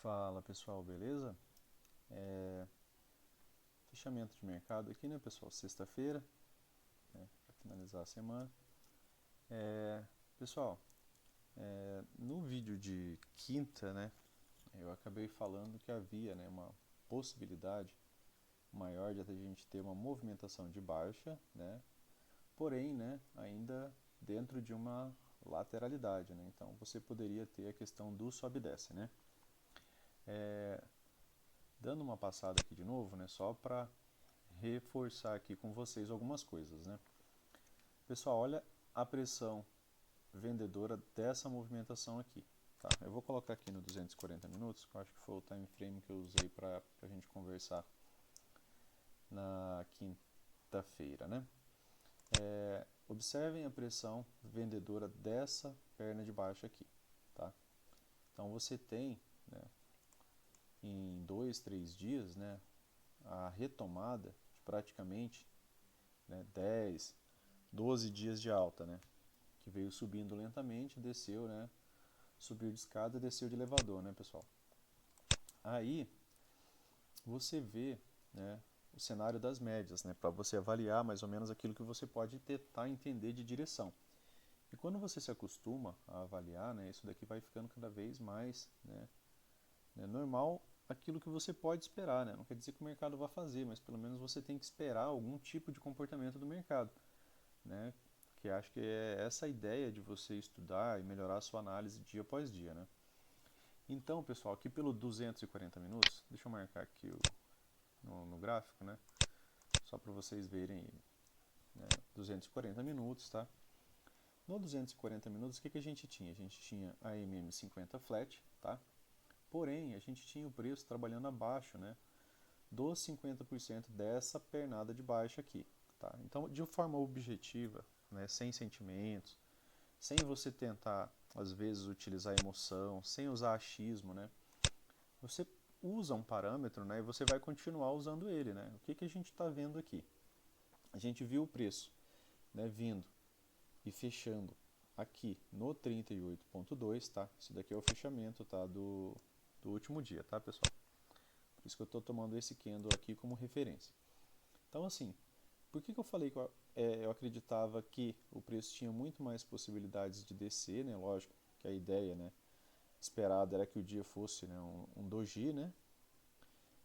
Fala pessoal, beleza? Fechamento de mercado aqui, né pessoal? Sexta-feira, né, para finalizar a semana. Pessoal, no vídeo de quinta, né, eu acabei falando que havia, né, uma possibilidade maior de a gente ter uma movimentação de baixa, né, porém, né, ainda dentro de uma lateralidade, né? Então você poderia ter a questão do sobe e desce, né? Dando uma passada aqui de novo, né, só para reforçar aqui com vocês algumas coisas, né? Pessoal, olha a pressão vendedora dessa movimentação aqui. Tá? Eu vou colocar aqui no 240 minutos, que eu acho que foi o time frame que eu usei para a gente conversar na quinta-feira, né? Observem a pressão vendedora dessa perna de baixo aqui. Tá? Então você tem, né, em 2, 3 dias, né, a retomada de praticamente, né, 10, 12 dias de alta, né, que veio subindo lentamente, desceu, né, subiu de escada e desceu de elevador, né, pessoal? Aí você vê, né, o cenário das médias, né, para você avaliar mais ou menos aquilo que você pode tentar entender de direção. E quando você se acostuma a avaliar, né, isso daqui vai ficando cada vez mais, né, normal aquilo que você pode esperar, né? Não quer dizer que o mercado vá fazer, mas pelo menos você tem que esperar algum tipo de comportamento do mercado, né? Que acho que é essa a ideia de você estudar e melhorar a sua análise dia após dia, né? Então, pessoal, aqui pelo 240 minutos, deixa eu marcar aqui no gráfico, né? Só para vocês verem, né? 240 minutos, tá? No 240 minutos, o que a gente tinha? A gente tinha a MM50 flat, tá? Porém, a gente tinha o preço trabalhando abaixo, né, dos 50% dessa pernada de baixo aqui. Tá? Então, de forma objetiva, né, sem sentimentos, sem você tentar, às vezes, utilizar emoção, sem usar achismo, né, você usa um parâmetro, né, e você vai continuar usando ele. Né? O que a gente está vendo aqui? A gente viu o preço, né, vindo e fechando aqui no 38.2, tá? Isso daqui é o fechamento, tá, do último dia, tá, pessoal? Por isso que eu estou tomando esse candle aqui como referência. Então, assim, por que eu falei que eu acreditava que o preço tinha muito mais possibilidades de descer, né? Lógico que a ideia, né, esperada era que o dia fosse, né, um doji, né?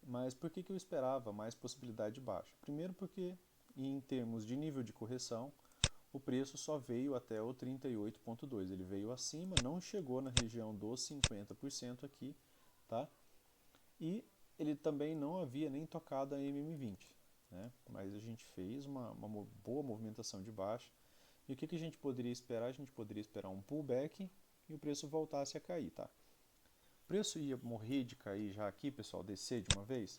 Mas por que eu esperava mais possibilidade de baixa? Primeiro porque, em termos de nível de correção, o preço só veio até o 38.2. Ele veio acima, não chegou na região dos 50% aqui, tá? E ele também não havia nem tocado a MM20, né? Mas a gente fez uma boa movimentação de baixa. E o que a gente poderia esperar? A gente poderia esperar um pullback e o preço voltasse a cair, tá? O preço ia morrer de cair já aqui, pessoal, descer de uma vez?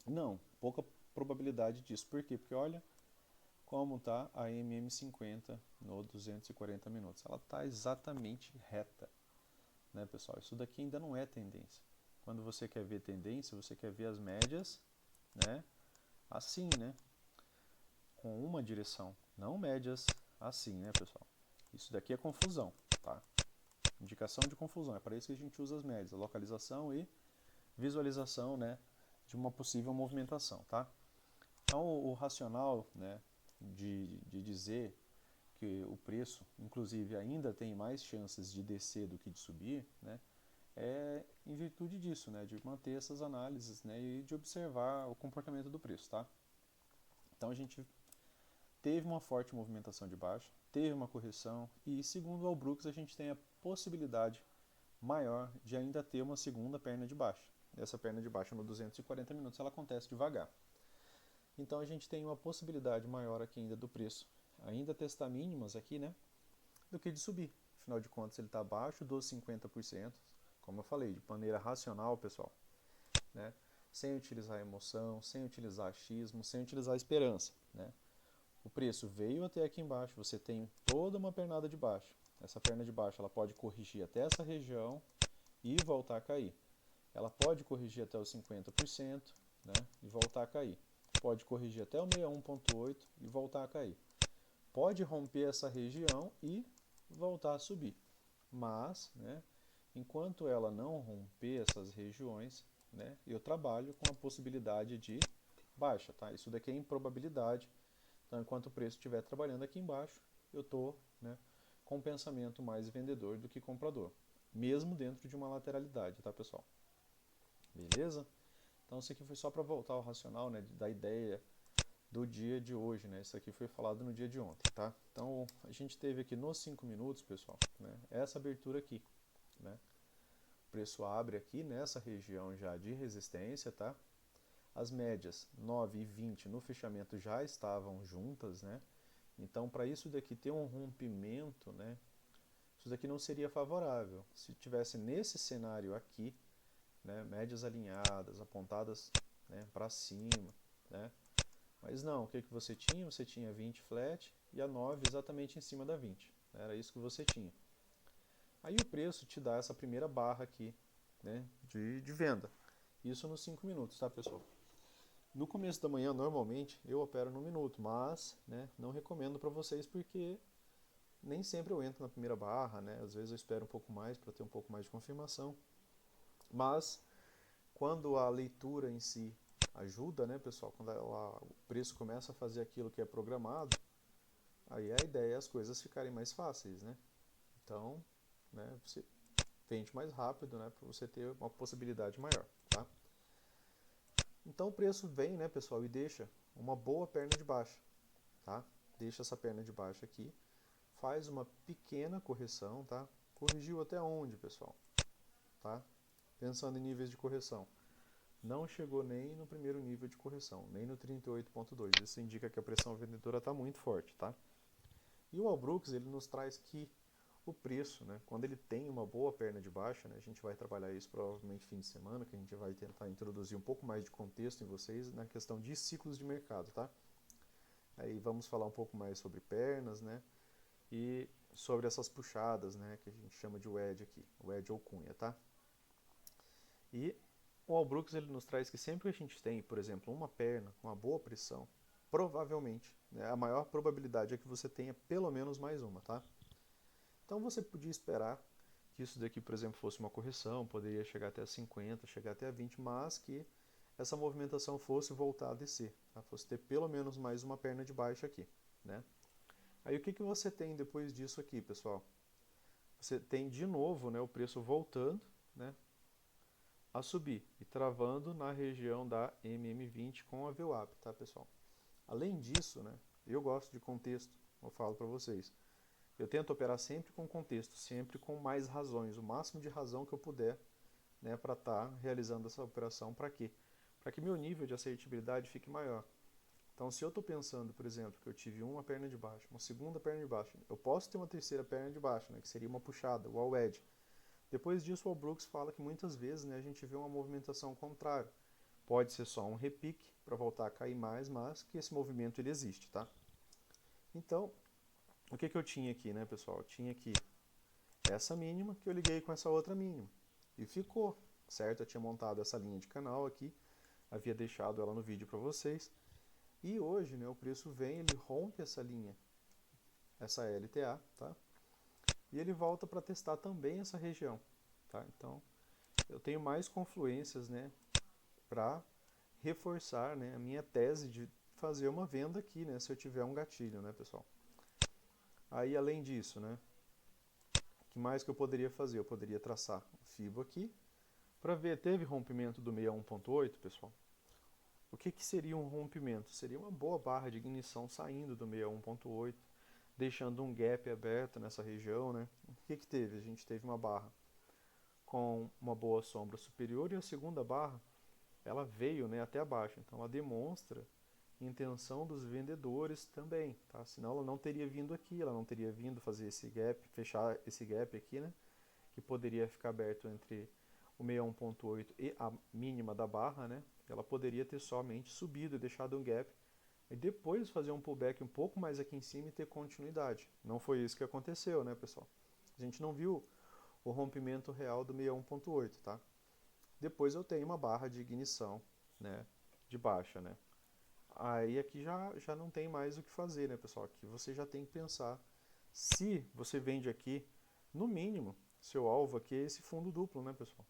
Não, pouca probabilidade disso. Por quê? Porque olha como está a MM50 no 240 minutos. Ela está exatamente reta, né, pessoal? Isso daqui ainda não é tendência. Quando você quer ver tendência, você quer ver as médias, né, assim, né, com uma direção, não médias assim, né, pessoal? Isso daqui é confusão, tá? Indicação de confusão, é para isso que a gente usa as médias, a localização e visualização, né, de uma possível movimentação, tá? Então, o racional, né, de dizer que o preço, inclusive, ainda tem mais chances de descer do que de subir, né, é em virtude disso, né, de manter essas análises, né, e de observar o comportamento do preço, tá? Então a gente teve uma forte movimentação de baixa, teve uma correção e, segundo o Albrooks, a gente tem a possibilidade maior de ainda ter uma segunda perna de baixa. Essa perna de baixa no 240 minutos ela acontece devagar. Então a gente tem uma possibilidade maior aqui ainda do preço ainda testar mínimas aqui, né, do que de subir. Afinal de contas ele está abaixo dos 50%, como eu falei, de maneira racional, pessoal, né, sem utilizar emoção, sem utilizar achismo, sem utilizar esperança, né. O preço veio até aqui embaixo, você tem toda uma pernada de baixo. Essa perna de baixo ela pode corrigir até essa região e voltar a cair. Ela pode corrigir até os 50%, né, e voltar a cair. Pode corrigir até o 61.8 e voltar a cair. Pode romper essa região e voltar a subir. Mas, né, Enquanto ela não romper essas regiões, né, eu trabalho com a possibilidade de baixa, tá? Isso daqui é improbabilidade. Então, enquanto o preço estiver trabalhando aqui embaixo, eu estou, né, com um pensamento mais vendedor do que comprador, mesmo dentro de uma lateralidade, tá, pessoal? Beleza? Então, isso aqui foi só para voltar ao racional, né, da ideia do dia de hoje, né? Isso aqui foi falado no dia de ontem, tá? Então, a gente teve aqui nos 5 minutos, pessoal, né, essa abertura aqui, né? O preço abre aqui nessa região já de resistência, tá? As médias 9 e 20 no fechamento já estavam juntas, né? Então, para isso daqui ter um rompimento, né? Isso daqui não seria favorável. Se tivesse nesse cenário aqui, né, médias alinhadas, apontadas, né, para cima, né? Mas não, o que que você tinha? Você tinha 20 flat e a 9 exatamente em cima da 20. Era isso que você tinha. Aí o preço te dá essa primeira barra aqui, né, de venda. Isso nos 5 minutos, tá, pessoal? No começo da manhã, normalmente, eu opero no minuto, mas, né, não recomendo para vocês porque nem sempre eu entro na primeira barra, né? Às vezes eu espero um pouco mais para ter um pouco mais de confirmação. Mas quando a leitura em si ajuda, né, pessoal? Quando o preço começa a fazer aquilo que é programado, aí a ideia é as coisas ficarem mais fáceis, né? Então, né, você vende mais rápido, né, para você ter uma possibilidade maior, tá? Então o preço vem, né, pessoal, e deixa uma boa perna de baixa, tá? Deixa essa perna de baixa aqui, faz uma pequena correção, tá? Corrigiu até onde, pessoal? Tá? Pensando em níveis de correção. Não chegou nem no primeiro nível de correção, nem no 38.2. Isso indica que a pressão vendedora está muito forte, tá? E o Albrooks, ele nos traz que o preço, né, quando ele tem uma boa perna de baixa, né, a gente vai trabalhar isso provavelmente fim de semana, que a gente vai tentar introduzir um pouco mais de contexto em vocês na questão de ciclos de mercado, tá? Aí vamos falar um pouco mais sobre pernas, né, e sobre essas puxadas, né, que a gente chama de wedge aqui, wedge ou cunha, tá? E o Albrooks ele nos traz que sempre que a gente tem, por exemplo, uma perna com uma boa pressão, provavelmente, né, a maior probabilidade é que você tenha pelo menos mais uma, tá? Então você podia esperar que isso daqui, por exemplo, fosse uma correção, poderia chegar até a 50, chegar até a 20, mas que essa movimentação fosse voltar a descer, tá? Fosse ter pelo menos mais uma perna de baixo aqui, né? Aí o que você tem depois disso aqui, pessoal? Você tem de novo, né, o preço voltando, né, a subir e travando na região da MM20 com a VWAP, tá, pessoal? Além disso, né, eu gosto de contexto, eu falo para vocês. Eu tento operar sempre com contexto, sempre com mais razões, o máximo de razão que eu puder, né, para estar realizando essa operação. Para quê? Para que meu nível de assertibilidade fique maior. Então, se eu estou pensando, por exemplo, que eu tive uma perna de baixo, uma segunda perna de baixo, eu posso ter uma terceira perna de baixo, né, que seria uma puxada, o all edge. Depois disso, o Brooks fala que muitas vezes, né, a gente vê uma movimentação contrária. Pode ser só um repique para voltar a cair mais, mas que esse movimento ele existe, tá? Então, o que eu tinha aqui, né, pessoal? Eu tinha aqui essa mínima que eu liguei com essa outra mínima. E ficou, certo? Eu tinha montado essa linha de canal aqui, havia deixado ela no vídeo para vocês. E hoje, né, o preço vem, ele rompe essa linha, essa LTA, tá? E ele volta para testar também essa região, tá? Então, eu tenho mais confluências, né, para reforçar, né, a minha tese de fazer uma venda aqui, né, se eu tiver um gatilho, né, pessoal? Aí, além disso, né, o que mais que eu poderia fazer? Eu poderia traçar o FIBO aqui, para ver, teve rompimento do 61.8, pessoal? O que seria um rompimento? Seria uma boa barra de ignição saindo do 61.8, deixando um gap aberto nessa região, né? O que teve? A gente teve uma barra com uma boa sombra superior e a segunda barra, ela veio, né, até abaixo. Então ela demonstra intenção dos vendedores também, tá? Senão ela não teria vindo aqui, ela não teria vindo fazer esse gap, fechar esse gap aqui, né? Que poderia ficar aberto entre o 61.8 e a mínima da barra, né? Ela poderia ter somente subido e deixado um gap e depois fazer um pullback um pouco mais aqui em cima e ter continuidade. Não foi isso que aconteceu, né, pessoal? A gente não viu o rompimento real do 61.8, tá? Depois eu tenho uma barra de ignição, né, de baixa, né? Aí aqui já não tem mais o que fazer, né, pessoal? Aqui você já tem que pensar se você vende aqui, no mínimo, seu alvo aqui é esse fundo duplo, né, pessoal?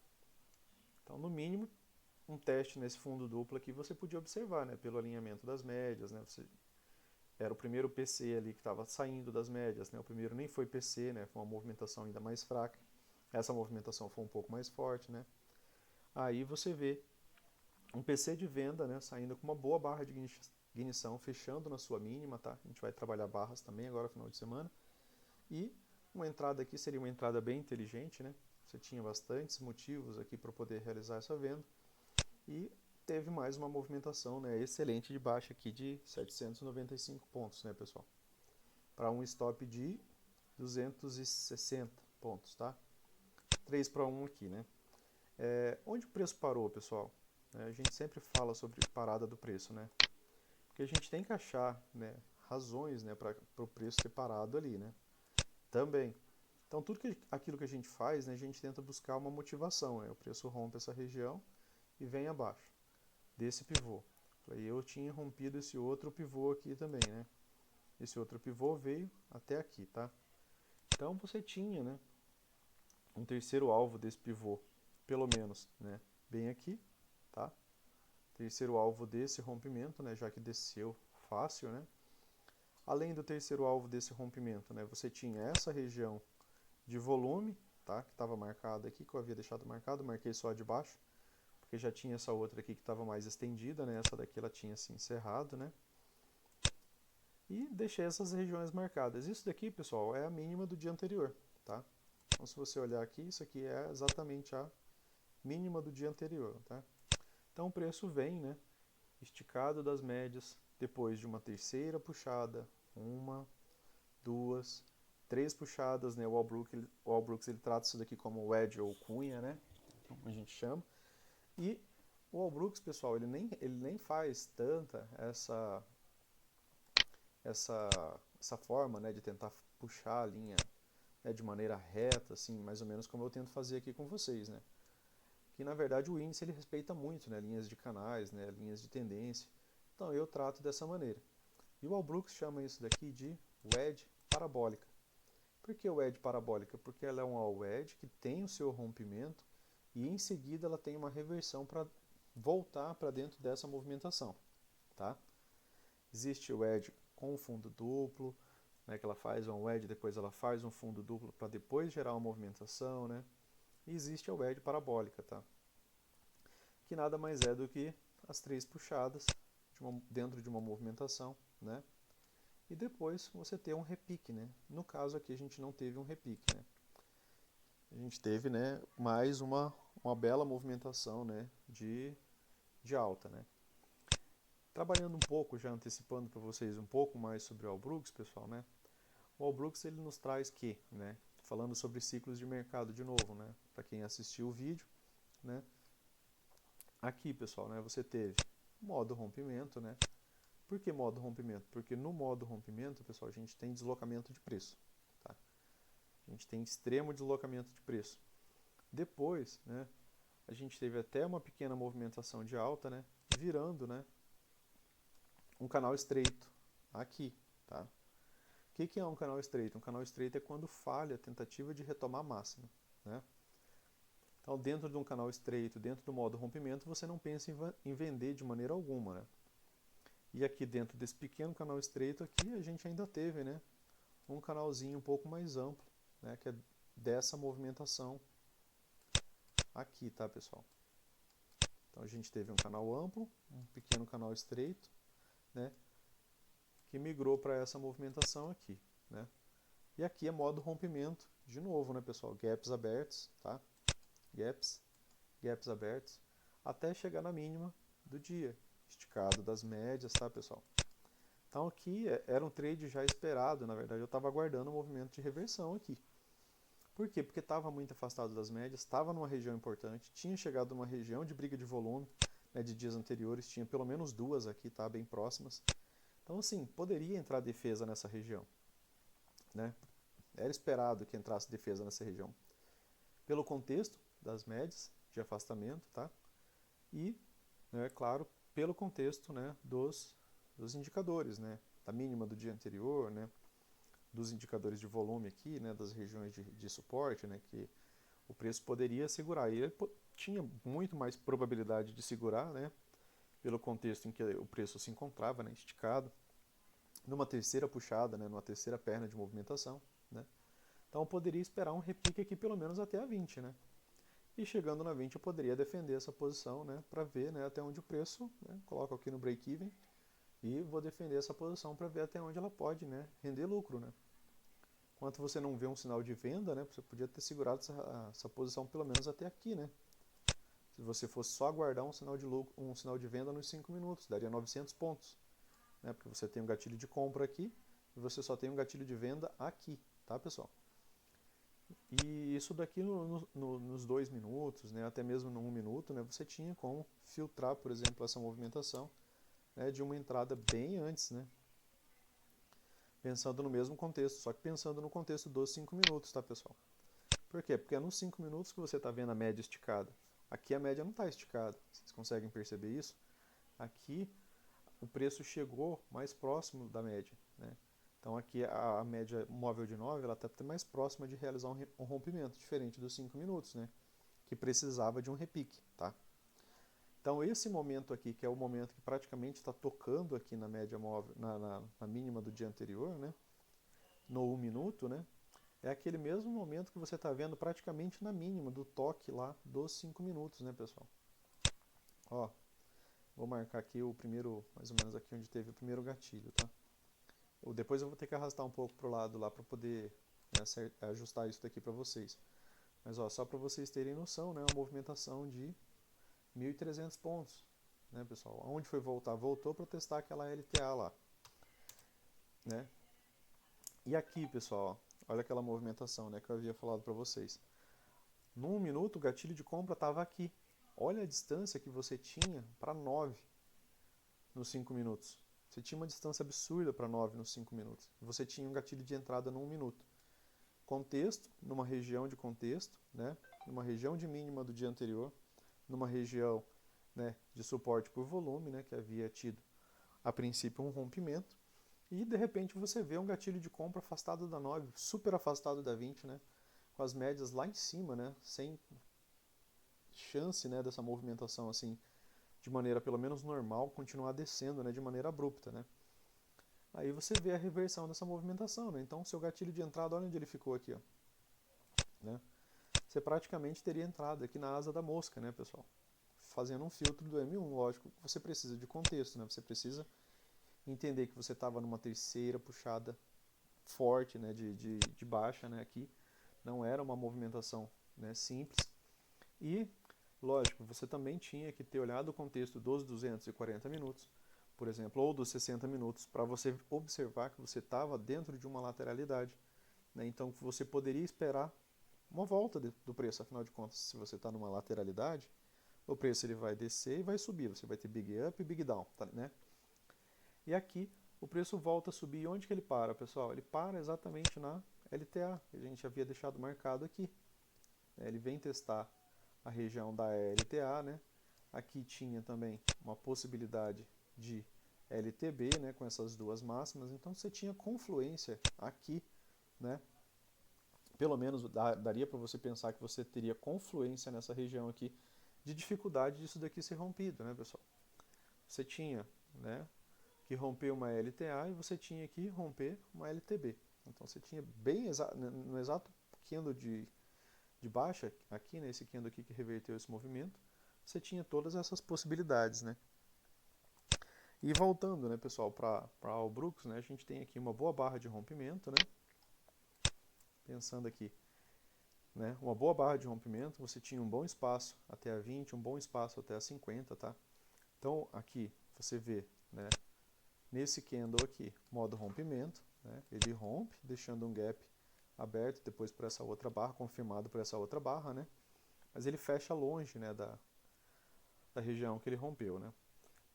Então, no mínimo, um teste nesse fundo duplo aqui você podia observar, né, pelo alinhamento das médias, né, era o primeiro PC ali que estava saindo das médias, né, o primeiro nem foi PC, né, foi uma movimentação ainda mais fraca, essa movimentação foi um pouco mais forte, né, aí você vê um PC de venda, né, saindo com uma boa barra de ignição, fechando na sua mínima, tá, a gente vai trabalhar barras também agora no final de semana, e uma entrada aqui seria uma entrada bem inteligente, né, você tinha bastantes motivos aqui para poder realizar essa venda, e teve mais uma movimentação, né, excelente de baixa aqui de 795 pontos, né, pessoal? Para um stop de 260 pontos, tá? 3 para 1 aqui, né? Onde o preço parou, pessoal? A gente sempre fala sobre parada do preço, né? Porque a gente tem que achar, né, razões, né, para o preço ter parado ali, né? Também. Então, aquilo que a gente faz, né, a gente tenta buscar uma motivação, né? O preço rompe essa região e vem abaixo desse pivô. Eu tinha rompido esse outro pivô aqui também, né? Esse outro pivô veio até aqui, tá? Então você tinha, né, um terceiro alvo desse pivô, pelo menos, né, bem aqui, tá? Terceiro alvo desse rompimento, né, já que desceu fácil, né? Além do terceiro alvo desse rompimento, né, você tinha essa região de volume, tá? Que estava marcada aqui, que eu havia deixado marcado, marquei só a de baixo, porque já tinha essa outra aqui que estava mais estendida, né? Essa daqui ela tinha se encerrado, né? E deixei essas regiões marcadas. Isso daqui, pessoal, é a mínima do dia anterior, tá? Então, se você olhar aqui, isso aqui é exatamente a mínima do dia anterior, tá? Então, o preço vem, né, esticado das médias, depois de uma terceira puxada, uma, duas, três puxadas, né? O All Brooks ele trata isso daqui como wedge ou cunha, né? Como a gente chama. E o All Brooks, pessoal, ele nem faz tanta essa forma, né, de tentar puxar a linha, né, de maneira reta, assim, mais ou menos como eu tento fazer aqui com vocês, né? Que na verdade o índice ele respeita muito, né, linhas de canais, né, linhas de tendência. Então eu trato dessa maneira. E o All Brooks chama isso daqui de wedge parabólica. Por que wedge parabólica? Porque ela é uma wedge que tem o seu rompimento e em seguida ela tem uma reversão para voltar para dentro dessa movimentação, tá? Existe o wedge com fundo duplo, né, que ela faz um wedge, depois ela faz um fundo duplo para depois gerar uma movimentação, né? E existe a wedge parabólica, tá? Que nada mais é do que as três puxadas dentro de uma movimentação, né? E depois você ter um repique, né? No caso aqui a gente não teve um repique, né? A gente teve, né, mais uma bela movimentação, né, de alta, né? Trabalhando um pouco, já antecipando para vocês um pouco mais sobre o All Brooks, pessoal, né? O All Brooks ele nos traz que, né, falando sobre ciclos de mercado de novo, né, para quem assistiu o vídeo, né? Aqui, pessoal, né, você teve modo rompimento, né? Por que modo rompimento? Porque no modo rompimento, pessoal, a gente tem deslocamento de preço, tá? A gente tem extremo deslocamento de preço. Depois, né, a gente teve até uma pequena movimentação de alta, né, virando, né, um canal estreito aqui, tá? O que é um canal estreito? Um canal estreito é quando falha a tentativa de retomar a máxima, né? Então, dentro de um canal estreito, dentro do modo rompimento, você não pensa em vender de maneira alguma, né? E aqui dentro desse pequeno canal estreito aqui, a gente ainda teve, né, um canalzinho um pouco mais amplo, né, que é dessa movimentação aqui, tá, pessoal? Então a gente teve um canal amplo, um pequeno canal estreito, né, que migrou para essa movimentação aqui, né? E aqui é modo rompimento, de novo, né, pessoal? Gaps abertos, tá? Gaps abertos, até chegar na mínima do dia, esticado das médias, tá, pessoal? Então aqui era um trade já esperado, na verdade eu estava aguardando um movimento de reversão aqui. Por quê? Porque estava muito afastado das médias, estava numa região importante, tinha chegado numa região de briga de volume, né, de dias anteriores, tinha pelo menos duas aqui, tá, bem próximas. Então assim, poderia entrar defesa nessa região, né? Era esperado que entrasse defesa nessa região. Pelo contexto das médias de afastamento, tá? E, né, claro, pelo contexto, né, dos indicadores, né? Da mínima do dia anterior, né? Dos indicadores de volume aqui, né? Das regiões de suporte, né? Que o preço poderia segurar. E ele tinha muito mais probabilidade de segurar, né, pelo contexto em que o preço se encontrava, né, esticado, numa terceira puxada, né, numa terceira perna de movimentação, né. Então eu poderia esperar um repique aqui pelo menos até a 20, né. E chegando na 20 eu poderia defender essa posição, né, para ver, né, até onde o preço, né, coloco aqui no break-even e vou defender essa posição para ver até onde ela pode, né, render lucro, né. Enquanto você não vê um sinal de venda, né, você podia ter segurado essa posição pelo menos até aqui, né. Se você fosse só aguardar um sinal de lucro, um sinal de venda nos 5 minutos, daria 900 pontos, né, porque você tem um gatilho de compra aqui e você só tem um gatilho de venda aqui, tá, pessoal? E isso daqui nos 2 minutos, né, até mesmo no 1 minuto, né, você tinha como filtrar, por exemplo, essa movimentação, né, de uma entrada bem antes, né, pensando no mesmo contexto, só que pensando no contexto dos 5 minutos, tá, pessoal? Por quê? Porque é nos 5 minutos que você está vendo a média esticada. Aqui a média não está esticada, vocês conseguem perceber isso? Aqui o preço chegou mais próximo da média, né? Então aqui a média móvel de 9 ela está mais próxima de realizar um rompimento, diferente dos 5 minutos, né? Que precisava de um repique, tá? Então esse momento aqui, que é o momento que praticamente está tocando aqui na média móvel, na mínima do dia anterior, né? No 1 minuto, né? É aquele mesmo momento que você está vendo praticamente na mínima do toque lá dos 5 minutos, né, pessoal? Ó, vou marcar aqui o primeiro, mais ou menos aqui onde teve o primeiro gatilho, tá? Depois eu vou ter que arrastar um pouco pro lado lá para poder, né, ajustar isso daqui para vocês. Mas ó, só para vocês terem noção, né, uma movimentação de 1.300 pontos, né, pessoal? Onde foi voltar? Voltou para testar aquela LTA lá, né? E aqui, pessoal, ó, olha aquela movimentação, né, que eu havia falado para vocês. No 1 minuto, o gatilho de compra estava aqui. Olha a distância que você tinha para 9 nos 5 minutos. Você tinha uma distância absurda para 9 nos 5 minutos. Você tinha um gatilho de entrada no 1 minuto. Contexto, numa região de contexto, né? Numa região de mínima do dia anterior, numa região, né, de suporte por volume, né, que havia tido a princípio um rompimento, e de repente você vê um gatilho de compra afastado da 9, super afastado da 20, né, com as médias lá em cima, né, sem chance, né, dessa movimentação assim de maneira pelo menos normal continuar descendo, né, de maneira abrupta, né. Aí você vê a reversão dessa movimentação, né? Então seu gatilho de entrada, olha onde ele ficou aqui, ó, né? Você praticamente teria entrado aqui na asa da mosca, né, pessoal? Fazendo um filtro do M1, lógico, você precisa de contexto, né? Você precisa entender que você estava numa terceira puxada forte, né, de baixa, né, aqui. Não era uma movimentação, né, simples. E, lógico, você também tinha que ter olhado o contexto dos 240 minutos, por exemplo, ou dos 60 minutos, para você observar que você estava dentro de uma lateralidade, né? Então você poderia esperar uma volta do preço, afinal de contas, se você está numa lateralidade, o preço ele vai descer e vai subir, você vai ter big up e big down, tá, né? E aqui o preço volta a subir. E onde que ele para, pessoal? Ele para exatamente na LTA, que a gente havia deixado marcado aqui. Ele vem testar a região da LTA, né? Aqui tinha também uma possibilidade de LTB, né, com essas duas máximas, então você tinha confluência aqui, né? Pelo menos daria para você pensar que você teria confluência nessa região aqui de dificuldade disso daqui ser rompido, né, pessoal? Você tinha, né, que romper uma LTA e você tinha que romper uma LTB. Então você tinha bem no exato candle de baixa, aqui nesse candle aqui que reverteu esse movimento, você tinha todas essas possibilidades, né? E voltando, né, pessoal, para o Brooks, né, a gente tem aqui uma boa barra de rompimento, né? Pensando aqui, né, uma boa barra de rompimento, você tinha um bom espaço até a 20, um bom espaço até a 50, tá? Então aqui você vê, né, nesse candle aqui, modo rompimento, né, ele rompe, deixando um gap aberto depois por essa outra barra, confirmado por essa outra barra, né? Mas ele fecha longe, né, da região que ele rompeu, né?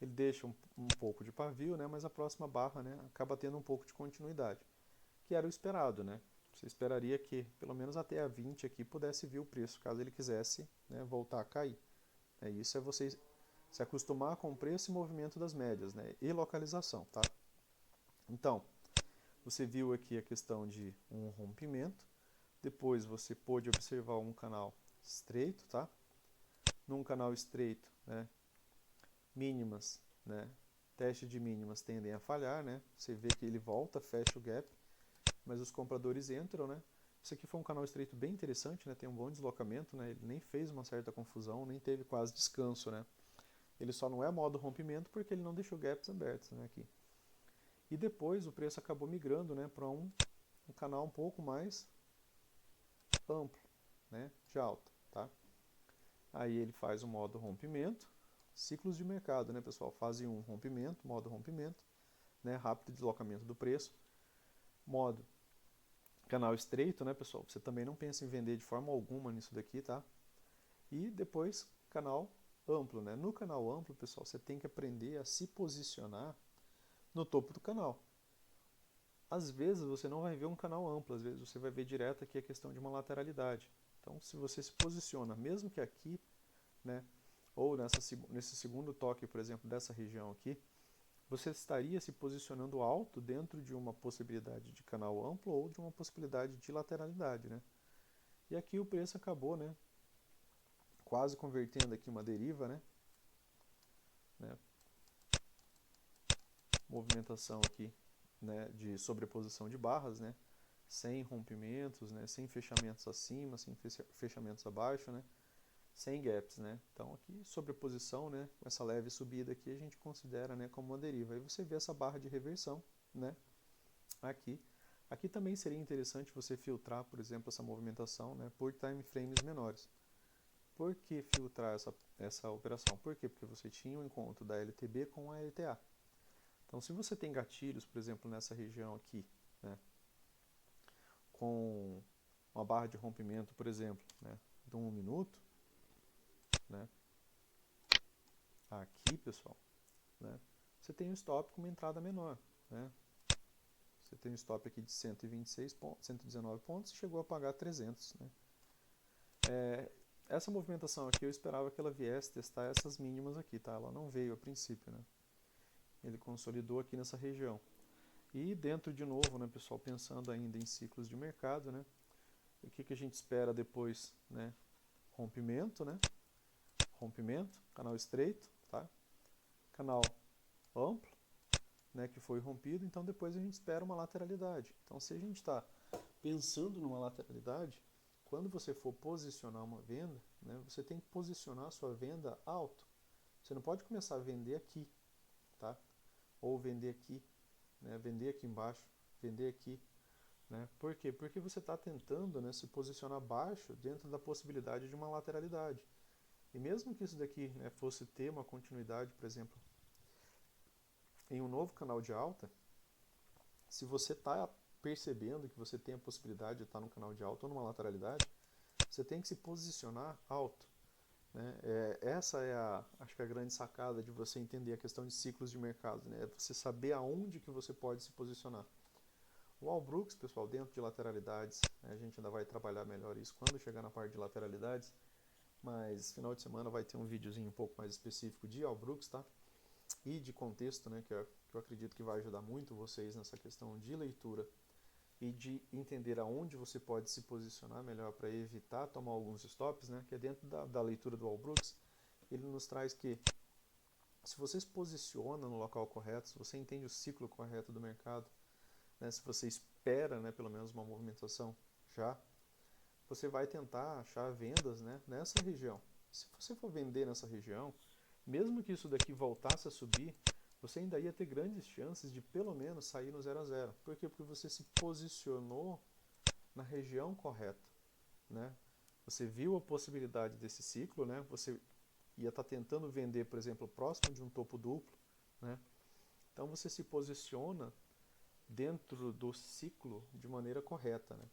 Ele deixa um pouco de pavio, né, mas a próxima barra, né, acaba tendo um pouco de continuidade, que era o esperado, né? Você esperaria que pelo menos até a 20 aqui pudesse vir o preço, caso ele quisesse, né, voltar a cair. Isso é você se acostumar com o preço e movimento das médias, né, e localização, tá? Então, você viu aqui a questão de um rompimento, depois você pôde observar um canal estreito, tá? Num canal estreito, né, mínimas, né, teste de mínimas tendem a falhar, né? Você vê que ele volta, fecha o gap, mas os compradores entram, né? Isso aqui foi um canal estreito bem interessante, né? Tem um bom deslocamento, né? Ele nem fez uma certa confusão, nem teve quase descanso, né? Ele só não é modo rompimento porque ele não deixou gaps abertos, né? Aqui. E depois o preço acabou migrando, né? Para um canal um pouco mais amplo, né? De alta, tá? Aí ele faz o modo rompimento, ciclos de mercado, né, pessoal? Fase 1, rompimento, modo rompimento, né? Rápido deslocamento do preço. Modo canal estreito, né, pessoal? Você também não pensa em vender de forma alguma nisso daqui, tá? E depois canal amplo, né? No canal amplo, pessoal, você tem que aprender a se posicionar no topo do canal. Às vezes você não vai ver um canal amplo, às vezes você vai ver direto aqui a questão de uma lateralidade. Então, se você se posiciona, mesmo que aqui, né, ou nesse segundo toque, por exemplo, dessa região aqui, você estaria se posicionando alto dentro de uma possibilidade de canal amplo ou de uma possibilidade de lateralidade, né? E aqui o preço acabou, né, quase convertendo aqui uma deriva, né? Movimentação aqui, né, de sobreposição de barras, né? Sem rompimentos, né, sem fechamentos acima, sem fechamentos abaixo, né? Sem gaps, né? Então aqui sobreposição, né, com essa leve subida aqui a gente considera, né, como uma deriva. Aí você vê essa barra de reversão, né, aqui. Aqui também seria interessante você filtrar, por exemplo, essa movimentação, né, por time frames menores. Por que filtrar essa operação? Por quê? Porque você tinha um encontro da LTB com a LTA. Então, se você tem gatilhos, por exemplo, nessa região aqui, né, com uma barra de rompimento, por exemplo, né, de 1 minuto, né, aqui, pessoal, né, você tem um stop com uma entrada menor, né? Você tem um stop aqui de 126 pontos, 119 pontos e chegou a pagar 300, né? Essa movimentação aqui eu esperava que ela viesse testar essas mínimas aqui, tá? Ela não veio a princípio, né? Ele consolidou aqui nessa região. E dentro de novo, né, pessoal, pensando ainda em ciclos de mercado, né? O que a gente espera depois, né? Rompimento, né? Rompimento, canal estreito, tá? Canal amplo, né, que foi rompido, então depois a gente espera uma lateralidade. Então se a gente está pensando numa lateralidade, quando você for posicionar uma venda, né, você tem que posicionar a sua venda alto. Você não pode começar a vender aqui, tá? Ou vender aqui, né, vender aqui embaixo, vender aqui. Né? Por quê? Porque você está tentando, né, se posicionar baixo dentro da possibilidade de uma lateralidade. E mesmo que isso daqui, né, fosse ter uma continuidade, por exemplo, em um novo canal de alta, se você está percebendo que você tem a possibilidade de estar num canal de alta ou numa lateralidade, você tem que se posicionar alto. Né? Essa é acho que a grande sacada de você entender a questão de ciclos de mercado. Né? É você saber aonde que você pode se posicionar. O All Brooks, pessoal, dentro de lateralidades, né, a gente ainda vai trabalhar melhor isso quando chegar na parte de lateralidades, mas final de semana vai ter um videozinho um pouco mais específico de All Brooks, tá? E de contexto, né, que eu acredito que vai ajudar muito vocês nessa questão de leitura e de entender aonde você pode se posicionar melhor para evitar tomar alguns stops, né, que é dentro da leitura do All Brooks. Ele nos traz que se você se posiciona no local correto, se você entende o ciclo correto do mercado, né, se você espera, né, pelo menos uma movimentação já, você vai tentar achar vendas, né, nessa região. Se você for vender nessa região, mesmo que isso daqui voltasse a subir, você ainda ia ter grandes chances de pelo menos sair no 0 a 0. Por quê? Porque você se posicionou na região correta, né? Você viu a possibilidade desse ciclo, né? Você ia estar tentando vender, por exemplo, próximo de um topo duplo, né? Então você se posiciona dentro do ciclo de maneira correta, né?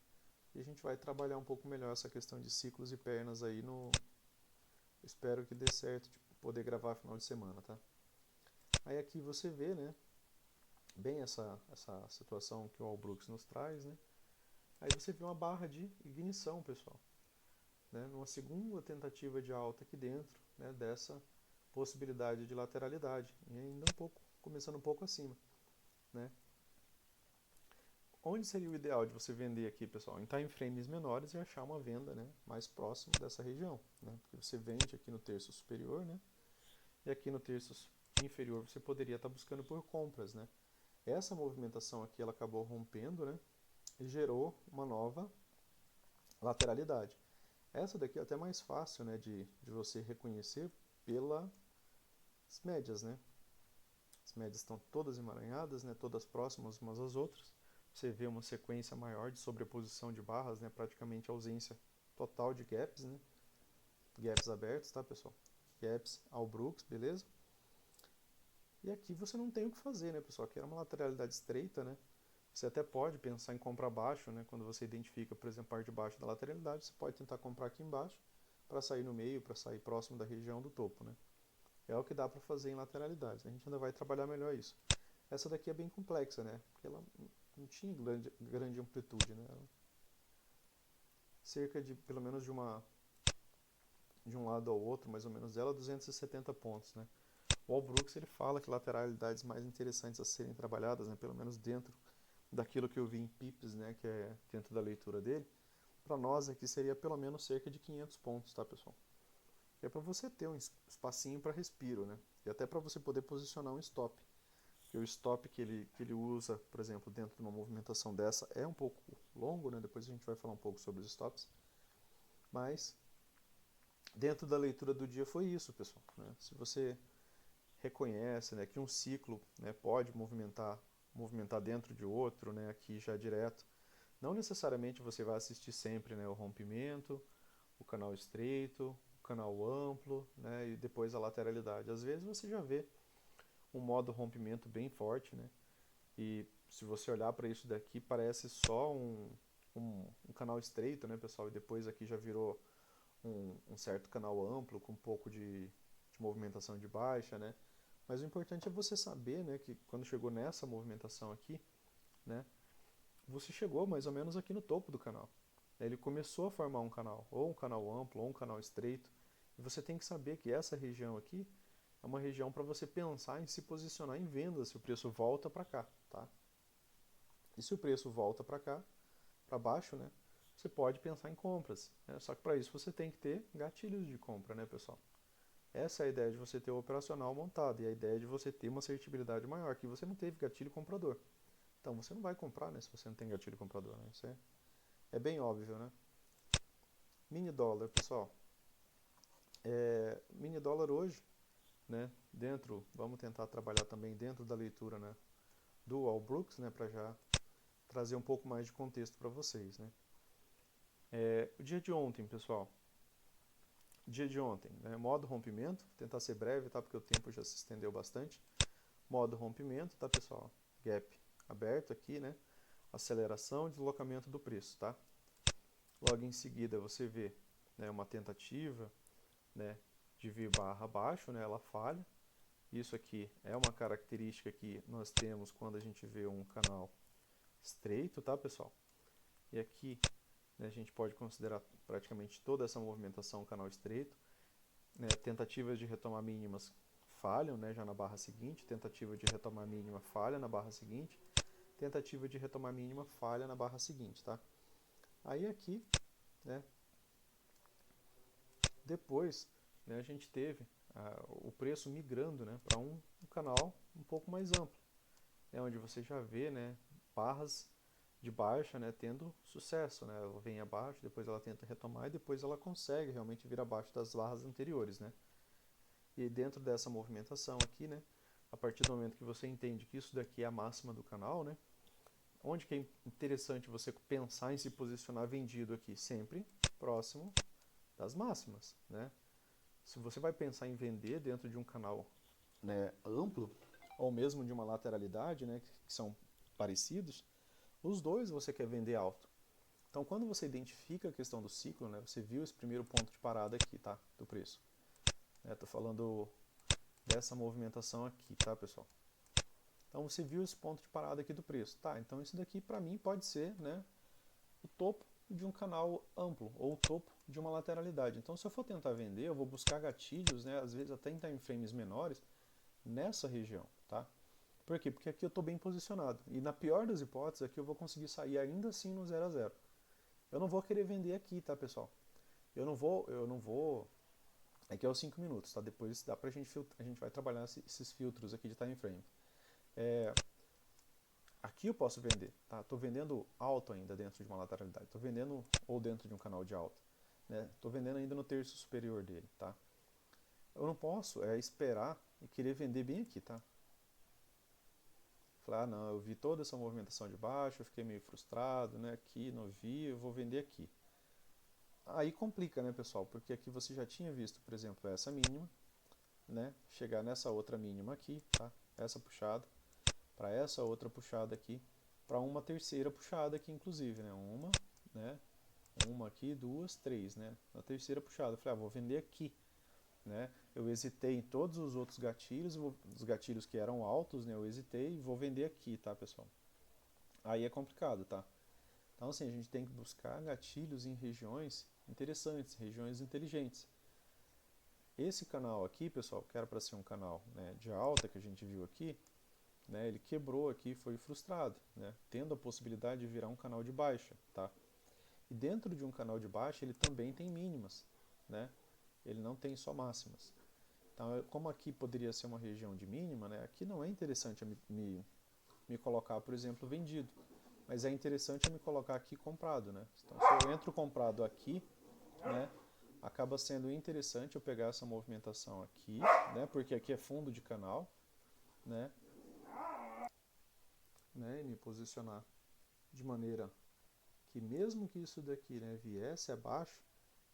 E a gente vai trabalhar um pouco melhor essa questão de ciclos e pernas aí no... Espero que dê certo de poder gravar final de semana, tá? Aí aqui você vê, né, bem essa situação que o All Brooks nos traz, né? Aí você vê uma barra de ignição, pessoal, né? Numa segunda tentativa de alta aqui dentro, né, dessa possibilidade de lateralidade, e ainda começando um pouco acima, né? onde seria o ideal de você vender aqui, pessoal? Em time frames menores e achar uma venda, né, mais próximo dessa região, né? Porque você vende aqui no terço superior, né? E aqui no terço inferior você poderia estar buscando por compras, né? Essa movimentação aqui ela acabou rompendo, né? E gerou uma nova lateralidade. Essa daqui é até mais fácil, né, de você reconhecer pelas médias, né? As médias estão todas emaranhadas, né, todas próximas umas às outras. Você vê uma sequência maior de sobreposição de barras, né, praticamente ausência total de gaps, né? Gaps abertos, tá, pessoal? Gaps ao Brooks, beleza? E aqui você não tem o que fazer, né, pessoal? Aqui era uma lateralidade estreita, né? Você até pode pensar em comprar baixo, né? Quando você identifica, por exemplo, a parte de baixo da lateralidade, você pode tentar comprar aqui embaixo para sair no meio, para sair próximo da região do topo, né? É o que dá para fazer em lateralidades. A gente ainda vai trabalhar melhor isso. Essa daqui é bem complexa, né? Porque ela não tinha grande amplitude, né? Cerca de, pelo menos de um lado ao outro, mais ou menos dela, 270 pontos, né? O Allbrooks ele fala que lateralidades mais interessantes a serem trabalhadas, né? Pelo menos dentro daquilo que eu vi em Pips, né? Que é dentro da leitura dele. Para nós aqui seria pelo menos cerca de 500 pontos, tá, pessoal? É para você ter um espacinho para respiro, né? E até para você poder posicionar um stop. Porque o stop que ele usa, por exemplo, dentro de uma movimentação dessa é um pouco longo, né? Depois a gente vai falar um pouco sobre os stops. Mas dentro da leitura do dia foi isso, pessoal, né? Se você reconhece, né, que um ciclo, né, pode movimentar dentro de outro, né, aqui já direto, não necessariamente você vai assistir sempre, né, o rompimento, o canal estreito, o canal amplo, né, e depois a lateralidade. Às vezes você já vê um modo rompimento bem forte, né, e se você olhar para isso daqui parece só um canal estreito, né, pessoal, e depois aqui já virou um certo canal amplo com um pouco de movimentação de baixa, né? Mas o importante é você saber, né, que quando chegou nessa movimentação aqui, né, você chegou mais ou menos aqui no topo do canal. Ele começou a formar um canal, ou um canal amplo, ou um canal estreito, e você tem que saber que essa região aqui é uma região para você pensar em se posicionar em venda se o preço volta para cá, tá? E se o preço volta para cá, para baixo, né, você pode pensar em compras, né? Só que para isso você tem que ter gatilhos de compra, né, pessoal? Essa é a ideia de você ter o operacional montado e a ideia de você ter uma assertividade maior, que você não teve gatilho comprador. Então você não vai comprar, né, se você não tem gatilho comprador, né? Isso é bem óbvio, né? Mini dólar, pessoal. Mini dólar hoje, né, dentro, vamos tentar trabalhar também dentro da leitura, né, do Allbrooks, né, para já trazer um pouco mais de contexto para vocês, né? O dia de ontem, pessoal. Dia de ontem, né, modo rompimento, vou tentar ser breve, tá, porque o tempo já se estendeu bastante. Modo rompimento, tá, pessoal? Gap aberto aqui, né? Aceleração e deslocamento do preço, tá? Logo em seguida você vê, né, uma tentativa, né, de vir barra abaixo, né? Ela falha. Isso aqui é uma característica que nós temos quando a gente vê um canal estreito, tá, pessoal? E aqui, né, a gente pode considerar praticamente toda essa movimentação um canal estreito, né? Tentativas de retomar mínimas falham, né, já na barra seguinte, tentativa de retomar mínima falha na barra seguinte, tentativa de retomar mínima falha na barra seguinte, tá? Aí aqui, né, depois, né, a gente teve o preço migrando, né, para um canal um pouco mais amplo, onde você já vê, né, barras de baixa, né, tendo sucesso, né? Ela vem abaixo, depois ela tenta retomar e depois ela consegue realmente vir abaixo das barras anteriores, né? E dentro dessa movimentação aqui, né, a partir do momento que você entende que isso daqui é a máxima do canal, né, onde que é interessante você pensar em se posicionar vendido aqui? Sempre próximo das máximas, né? Se você vai pensar em vender dentro de um canal, né, amplo, ou mesmo de uma lateralidade, né, que são parecidos, os dois você quer vender alto. Então, quando você identifica a questão do ciclo, né, você viu esse primeiro ponto de parada aqui, tá, do preço. Estou falando dessa movimentação aqui, tá, pessoal? Então você viu esse ponto de parada aqui do preço. Tá, então isso daqui para mim pode ser, né, o topo de um canal amplo ou o topo de uma lateralidade. Então se eu for tentar vender, eu vou buscar gatilhos, né, às vezes até em time frames menores, nessa região, tá? Por quê? Porque aqui eu estou bem posicionado. E na pior das hipóteses, aqui eu vou conseguir sair ainda assim no 0 a 0. Eu não vou querer vender aqui, tá, pessoal? Eu não vou. Aqui é os 5 minutos, tá? Depois dá pra gente a gente vai trabalhar esses filtros aqui de time frame. Aqui eu posso vender, tá? Estou vendendo alto ainda dentro de uma lateralidade. Estou vendendo ou dentro de um canal de alta, né? Estou vendendo ainda no terço superior dele, tá? Eu não posso esperar e querer vender bem aqui, tá? Falar, não, eu vi toda essa movimentação de baixo, eu fiquei meio frustrado, né? Aqui não vi, eu vou vender aqui. Aí complica, né, pessoal? Porque aqui você já tinha visto, por exemplo, essa mínima, né? Chegar nessa outra mínima aqui, tá? Essa puxada, para essa outra puxada aqui, para uma terceira puxada aqui, inclusive, né? Uma aqui, duas, três, né? Na terceira puxada, eu falei, vou vender aqui, né? Eu hesitei em todos os outros gatilhos, os gatilhos que eram altos, né? Eu hesitei e vou vender aqui, tá, pessoal? Aí é complicado, tá? Então, assim, a gente tem que buscar gatilhos em regiões interessantes, regiões inteligentes. Esse canal aqui, pessoal, que era para ser um canal, né, de alta, que a gente viu aqui, né, ele quebrou aqui, foi frustrado, né, tendo a possibilidade de virar um canal de baixa, tá? E dentro de um canal de baixa ele também tem mínimas, né? Ele não tem só máximas. Então, como aqui poderia ser uma região de mínima, né, aqui não é interessante me colocar, por exemplo, vendido, mas é interessante eu me colocar aqui comprado, né? Então, se eu entro comprado aqui, né, acaba sendo interessante eu pegar essa movimentação aqui, né, porque aqui é fundo de canal, né, e me posicionar de maneira que mesmo que isso daqui, né, viesse abaixo,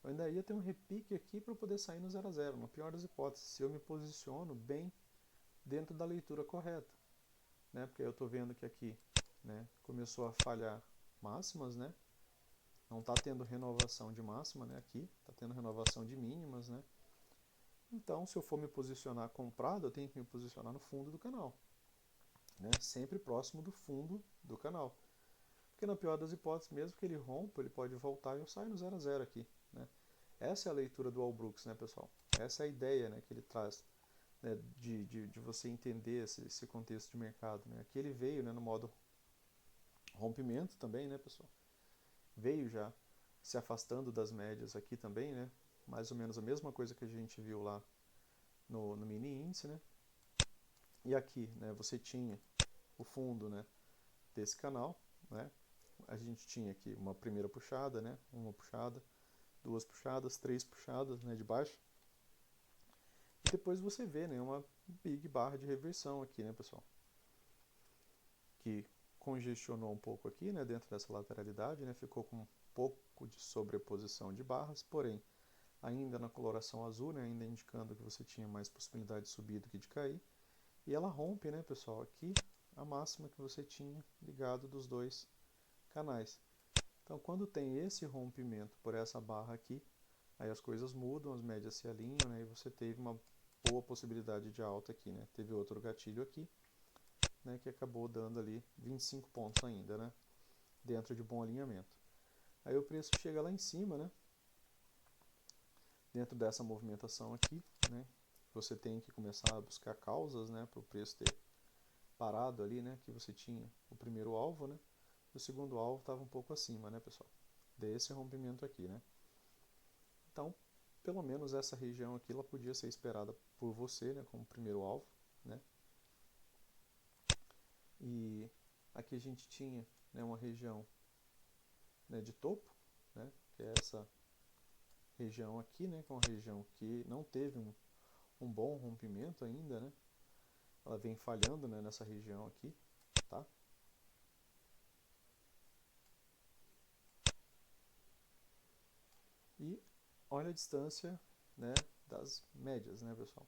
eu ainda ia ter um repique aqui para poder sair no 0 a 0, no pior das hipóteses, se eu me posiciono bem dentro da leitura correta, né, porque eu estou vendo que aqui, né, começou a falhar máximas, né, não está tendo renovação de máxima, né, aqui, está tendo renovação de mínimas, né, então se eu for me posicionar comprado, eu tenho que me posicionar no fundo do canal, né, sempre próximo do fundo do canal. Porque na pior das hipóteses, mesmo que ele rompa, ele pode voltar e eu saio no 0 a 0 aqui, né? Essa é a leitura do Allbrooks, né, pessoal? Essa é a ideia, né, que ele traz, né, de você entender esse contexto de mercado, né? Aqui ele veio, né, no modo rompimento também, né, pessoal? Veio já se afastando das médias aqui também, né? Mais ou menos a mesma coisa que a gente viu lá no mini índice, né? E aqui, né, você tinha o fundo, né, desse canal, né? A gente tinha aqui uma primeira puxada, né? Uma puxada, duas puxadas, três puxadas, né, de baixo. E depois você vê, né, uma big barra de reversão aqui, né, pessoal? Que congestionou um pouco aqui, né, dentro dessa lateralidade, né? Ficou com um pouco de sobreposição de barras, porém, ainda na coloração azul, né, ainda indicando que você tinha mais possibilidade de subir do que de cair. E ela rompe, né, pessoal, aqui a máxima que você tinha ligado dos dois canais. Então, quando tem esse rompimento por essa barra aqui, aí as coisas mudam, as médias se alinham, né, e você teve uma boa possibilidade de alta aqui, né? Teve outro gatilho aqui, né, que acabou dando ali 25 pontos ainda, né, dentro de bom alinhamento. Aí o preço chega lá em cima, né, dentro dessa movimentação aqui, né, você tem que começar a buscar causas, né, para o preço ter parado ali, né, que você tinha o primeiro alvo, né, e o segundo alvo estava um pouco acima, né, pessoal, desse rompimento aqui, né. Então, pelo menos essa região aqui, ela podia ser esperada por você, né, como primeiro alvo, né. E aqui a gente tinha, né, uma região, né, de topo, né, que é essa região aqui, né, que é uma região que não teve um bom rompimento ainda, né. Ela vem falhando, né, nessa região aqui, tá? E olha a distância, né, das médias, né, pessoal?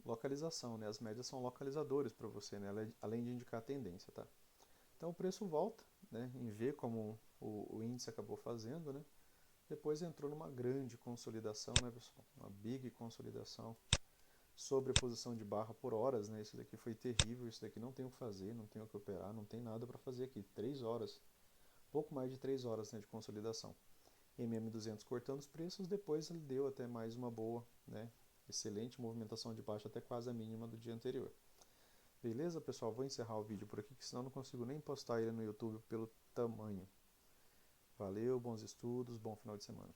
Localização, né? As médias são localizadores para você, né, além de indicar a tendência, tá? Então o preço volta, né, em V, como o índice acabou fazendo, né? Depois entrou numa grande consolidação, né, pessoal? Uma big consolidação, sobreposição de barra por horas, né? Isso daqui foi terrível, isso daqui não tem o que fazer, não tem o que operar, não tem nada para fazer aqui. 3 horas, pouco mais de 3 horas, né, de consolidação. MM200 cortando os preços, depois ele deu até mais uma boa, né, excelente movimentação de baixa até quase a mínima do dia anterior. Beleza, pessoal? Vou encerrar o vídeo por aqui, que senão eu não consigo nem postar ele no YouTube pelo tamanho. Valeu, bons estudos, bom final de semana.